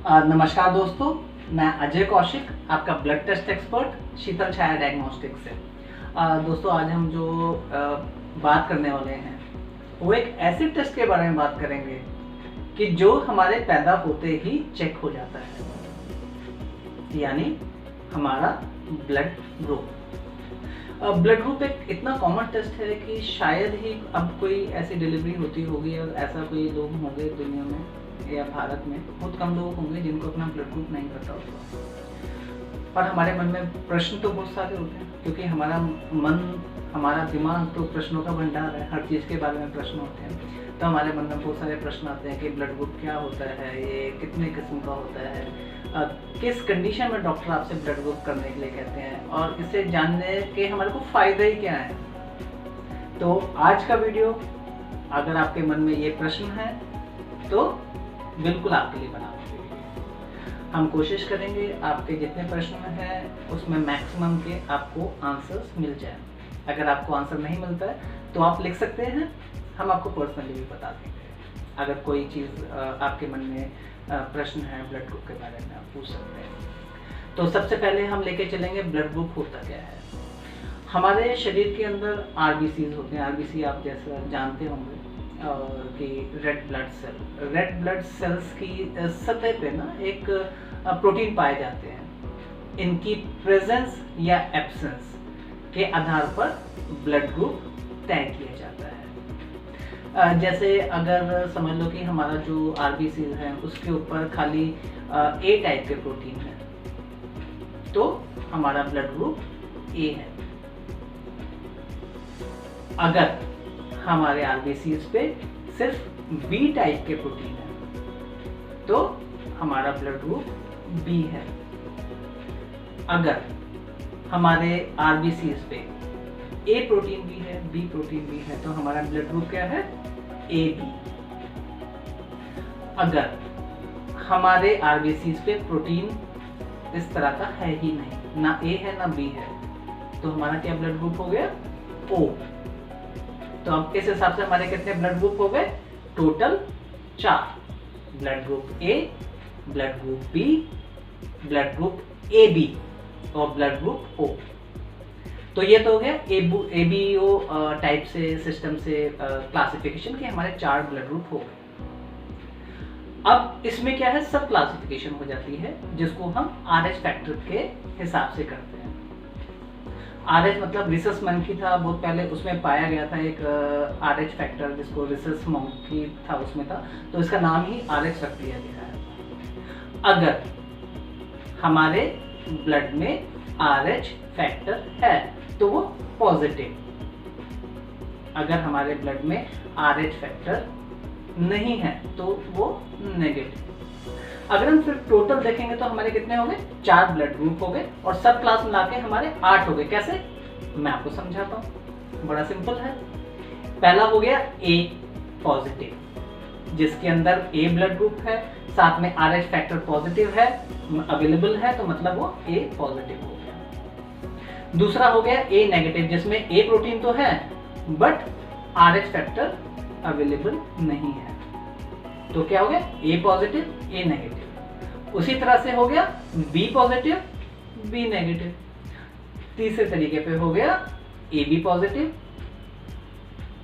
नमस्कार दोस्तों, मैं अजय कौशिक, आपका ब्लड टेस्ट एक्सपर्ट शीतल छाया डायग्नोस्टिक से। दोस्तों, आज हम जो बात करने वाले हैं वो एक ऐसे टेस्ट के बारे में बात करेंगे कि जो हमारे पैदा होते ही चेक हो जाता है, यानी हमारा ब्लड ग्रुप। ब्लड ग्रुप एक इतना कॉमन टेस्ट है कि शायद ही अब कोई ऐसी डिलीवरी होती होगी और ऐसा कोई लोग होंगे दुनिया में या भारत में, बहुत कम लोग होंगे जिनको अपना ब्लड ग्रुप नहीं पता होगा। पर हमारे मन में प्रश्न तो बहुत सारे होते हैं, क्योंकि हमारा मन, हमारा दिमाग तो प्रश्नों का भंडार है। हर चीज़ के बारे में प्रश्न होते हैं, तो हमारे मन में बहुत सारे प्रश्न आते हैं कि ब्लड ग्रुप क्या होता है, ये कितने किस्म का होता है, किस कंडीशन में डॉक्टर आपसे ब्लड ग्रुप करने के लिए कहते हैं, और इसे जानने के हमारे को फ़ायदे ही क्या है। तो आज का वीडियो, अगर आपके मन में ये प्रश्न है तो बिल्कुल आपके लिए बना हुआ वीडियो। हम कोशिश करेंगे आपके जितने प्रश्न हैं उसमें मैक्सिमम के आपको आंसर्स मिल जाए। अगर आपको आंसर नहीं मिलता है तो आप लिख सकते हैं, हम आपको पर्सनली भी बता देंगे। अगर कोई चीज़ आपके मन में प्रश्न है ब्लड ग्रुप के बारे में, आप पूछ सकते हैं। तो सबसे पहले हम लेके चलेंगे ब्लड ग्रुप होता क्या है। हमारे शरीर के अंदर आरबीसीज होते हैं। आरबीसी आप जैसा जानते होंगे कि रेड ब्लड सेल्स की सतह पे ना एक प्रोटीन पाए जाते हैं। इनकी प्रेजेंस या एब्सेंस के आधार पर ब्लड ग्रुप तय किया जाता है। जैसे अगर समझ लो कि हमारा जो आरबीसी है उसके ऊपर खाली ए टाइप के प्रोटीन है, तो हमारा ब्लड ग्रुप ए है। अगर हमारे आरबीसीज पे सिर्फ बी टाइप के प्रोटीन है तो हमारा ब्लड ग्रुप बी है। अगर हमारे आरबीसीज पे ए प्रोटीन भी है, बी प्रोटीन भी है, तो हमारा ब्लड ग्रुप क्या है, ए बी। अगर हमारे आरबीसीज पे प्रोटीन इस तरह का है ही नहीं, ना ए है ना बी है, तो हमारा क्या ब्लड ग्रुप हो गया, ओ। तो अब इस हिसाब से हमारे कितने ब्लड ग्रुप हो गए, total 4। Blood group A, blood group B, blood group A B और ब्लड ग्रुप ओ। तो ये तो हो गया ए बी ओ टाइप से सिस्टम से क्लासिफिकेशन के हमारे 4 ब्लड ग्रुप हो गए। अब इसमें क्या है, सब क्लासिफिकेशन हो जाती है जिसको हम आरएच फैक्टर के हिसाब से करते हैं। आरएच मतलब रिसस मंकी था बहुत पहले, उसमें पाया गया था एक आरएच फैक्टर जिसको रिसस मंकी था उसमें था, तो इसका नाम ही आरएच रख दिया गया है। अगर हमारे ब्लड में आरएच फैक्टर है तो वो पॉजिटिव। अगर हमारे ब्लड में आरएच फैक्टर नहीं है तो वो नेगेटिव। अगर हम फिर टोटल देखेंगे तो हमारे कितने हो गए, 4 ब्लड ग्रुप हो गए और सब क्लास मिला के हमारे 8 हो गए। कैसे, मैं आपको समझाता हूँ, बड़ा सिंपल है। पहला हो गया ए पॉजिटिव, जिसके अंदर ए ब्लड ग्रुप है, साथ में आरएच फैक्टर पॉजिटिव है, अवेलेबल है, तो मतलब वो ए पॉजिटिव हो गया। दूसरा हो गया ए नेगेटिव, जिसमें ए प्रोटीन तो है बट आरएच फैक्टर अवेलेबल नहीं है, तो क्या हो गया, ए पॉजिटिव ए नेगेटिव। उसी तरह से हो गया बी पॉजिटिव बी नेगेटिव। तीसरे तरीके पे हो गया A B positive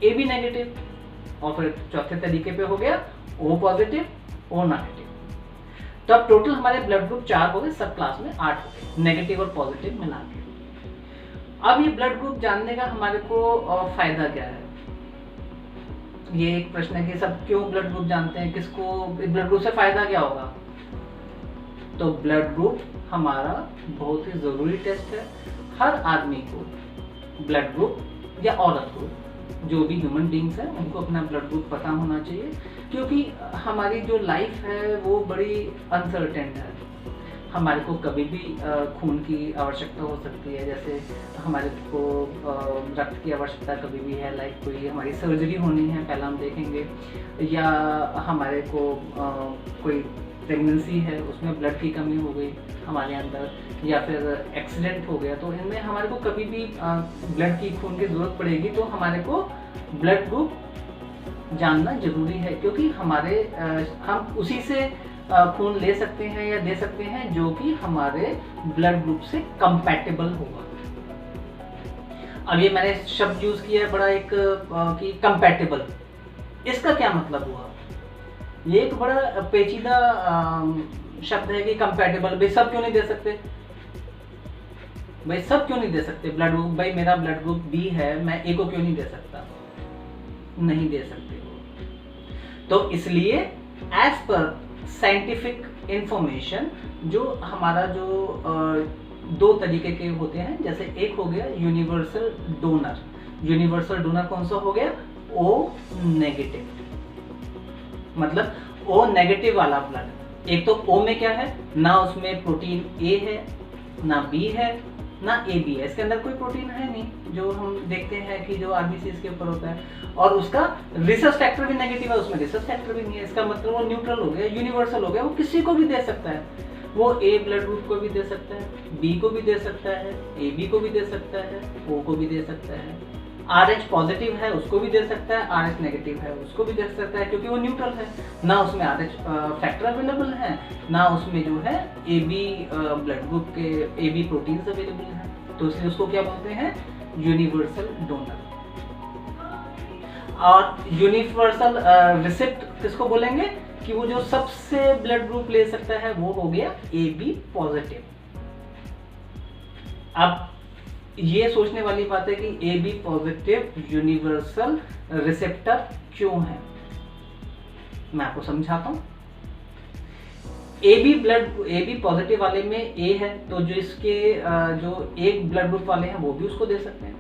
A B negative, और फिर चौथे तरीके पे हो गया ओ पॉजिटिव ओ नेगेटिव। तो अब टोटल हमारे ब्लड ग्रुप 4 हो गए, सब क्लास में 8 हो गए, नेगेटिव और पॉजिटिव मिला के। अब ये ब्लड ग्रुप जानने का हमारे को फायदा क्या है, ये एक प्रश्न है कि सब क्यों ब्लड ग्रुप जानते हैं, किसको ब्लड ग्रुप से फायदा क्या होगा। तो ब्लड ग्रुप हमारा बहुत ही जरूरी टेस्ट है। हर आदमी को ब्लड ग्रुप या औरत को, जो भी ह्यूमन बींग्स हैं, उनको अपना ब्लड ग्रुप पता होना चाहिए, क्योंकि हमारी जो लाइफ है वो बड़ी अनसर्टेन है। हमारे को कभी भी खून की आवश्यकता हो सकती है, जैसे हमारे को रक्त की आवश्यकता कभी भी है, लाइक कोई हमारी सर्जरी होनी है, पहला हम देखेंगे, या हमारे को कोई प्रेगनेंसी है उसमें ब्लड की कमी हो गई हमारे अंदर, या फिर एक्सीडेंट हो गया, तो इनमें हमारे को कभी भी ब्लड की, खून की ज़रूरत पड़ेगी, तो हमारे को ब्लड ग्रुप जानना जरूरी है, क्योंकि हमारे हम उसी से खून ले सकते हैं या दे सकते हैं जो कि हमारे ब्लड ग्रुप से कंपैटिबल होगा। अब ये मैंने शब्द यूज किया है बड़ा एक कि कंपैटिबल, इसका क्या मतलब हुआ? ये एक बड़ा पेचीदा शब्द है कि कंपैटिबल। भाई सब क्यों नहीं दे सकते? भाई सब क्यों नहीं दे सकते ब्लड ग्रुप? भाई मेरा ब्लड ग्रुप बी है, मैं ए को क्यों नहीं दे सकता? नहीं दे सकते हो। तो इसलिए एज पर साइंटिफिक इंफॉर्मेशन जो हमारा जो दो तरीके के होते हैं, जैसे एक हो गया यूनिवर्सल डोनर। यूनिवर्सल डोनर कौन सा हो गया? ओ नेगेटिव, मतलब ओ नेगेटिव वाला ब्लड। एक तो ओ में क्या है, ना उसमें प्रोटीन ए है, ना बी है, ना ए बी है, इसके अंदर कोई प्रोटीन है नहीं, जो हम देखते हैं कि जो आरबीसीज के ऊपर होता है। और उसका रिसर्च फैक्टर भी नेगेटिव है, उसमें रिसर्च फैक्टर भी नहीं है। इसका मतलब वो न्यूट्रल हो गया, यूनिवर्सल हो गया, वो किसी को भी दे सकता है। वो ए ब्लड ग्रुप को भी दे सकता है, बी को भी दे सकता है, ए बी को भी दे सकता है, ओ को भी दे सकता है। RH पॉजिटिव है उसको भी दे सकता है, RH नेगेटिव है उसको भी दे सकता है, क्योंकि वो न्यूट्रल है। ना उसमें RH फैक्टर अवेलेबल है, ना उसमें जो है AB ब्लड ग्रुप के AB प्रोटीन्स अवेलेबल हैं। तो इसलिए उसको क्या बोलते हैं? Universal donor. और यूनिवर्सल रिसिप्ट किसको बोलेंगे? कि वो जो सबसे ब्लड ग्रुप ले सकता है वो हो गया AB पॉजिटिव। अब ये सोचने वाली बात है कि AB पॉजिटिव यूनिवर्सल रिसेप्टर क्यों है, मैं आपको समझाता हूं। AB पॉजिटिव वाले में A है, तो जो इसके जो एक ब्लड ग्रुप वाले हैं वो भी उसको दे सकते हैं।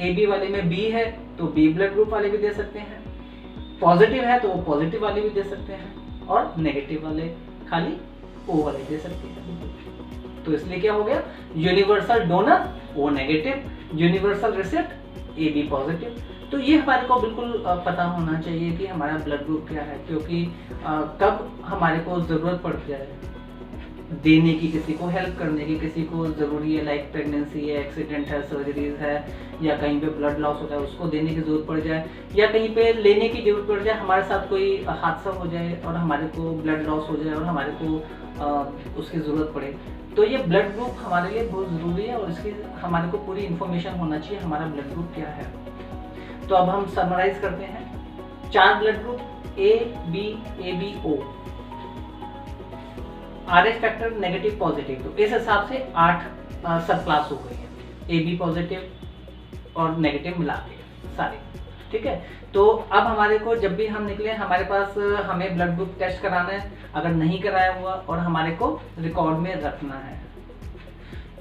AB वाले में B है तो B ब्लड ग्रुप वाले भी दे सकते हैं। पॉजिटिव है तो वो पॉजिटिव वाले भी दे सकते हैं, और नेगेटिव वाले खाली O वाले दे सकते हैं। तो इसलिए क्या हो गया? Universal donor O negative, universal receipt AB positive. तो ये हमारे को बिल्कुल पता होना चाहिए कि हमारा ब्लड ग्रुप क्या है, क्योंकि कब हमारे को जरूरत पड़ जाए देने की, किसी को हेल्प करने की, किसी को जरूरी है, लाइक प्रेगनेंसी है, एक्सीडेंट है, सर्जरीज है, या कहीं पे ब्लड लॉस होता है उसको देने की जरूरत पड़ जाए, या कहीं पे लेने की जरूरत पड़ जाए, हमारे साथ कोई हादसा हो जाए और हमारे को ब्लड लॉस हो जाए और हमारे को उसकी जरूरत पड़े, तो ये ब्लड ग्रुप हमारे लिए बहुत ज़रूरी है और इसकी हमारे को पूरी इन्फॉर्मेशन होना चाहिए हमारा ब्लड ग्रुप क्या है। तो अब हम समराइज करते हैं। 4 blood group A, B, AB, O। RH factor negative positive, तो इस हिसाब से 8 सब क्लास हो गई है, AB पॉजिटिव और नेगेटिव मिला के सारे, ठीक है। तो अब हमारे को जब भी हम निकले हमारे पास हमें ब्लड ग्रुप टेस्ट कराना है, अगर नहीं कराया हुआ, और हमारे को रिकॉर्ड में रखना है।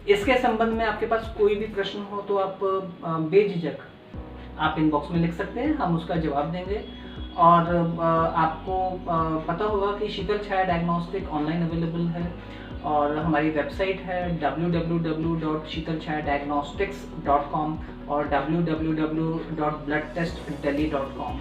इसके संबंध में आपके पास कोई भी प्रश्न हो तो आप बेझिझक आप इनबॉक्स में लिख सकते हैं, हम उसका जवाब देंगे। और आपको पता होगा कि शीतल छाया डायग्नोस्टिक ऑनलाइन अवेलेबल है, और हमारी वेबसाइट है www.sheetalchayadiagnostics.com और www.bloodtestdelhi.com।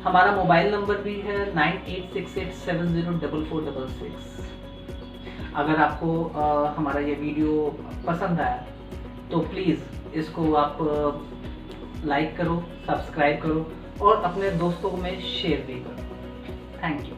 हमारा मोबाइल नंबर भी है 9868704466। अगर आपको हमारा ये वीडियो पसंद आया तो प्लीज़ इसको आप लाइक करो, सब्सक्राइब करो और अपने दोस्तों में शेयर भी करो। Thank you.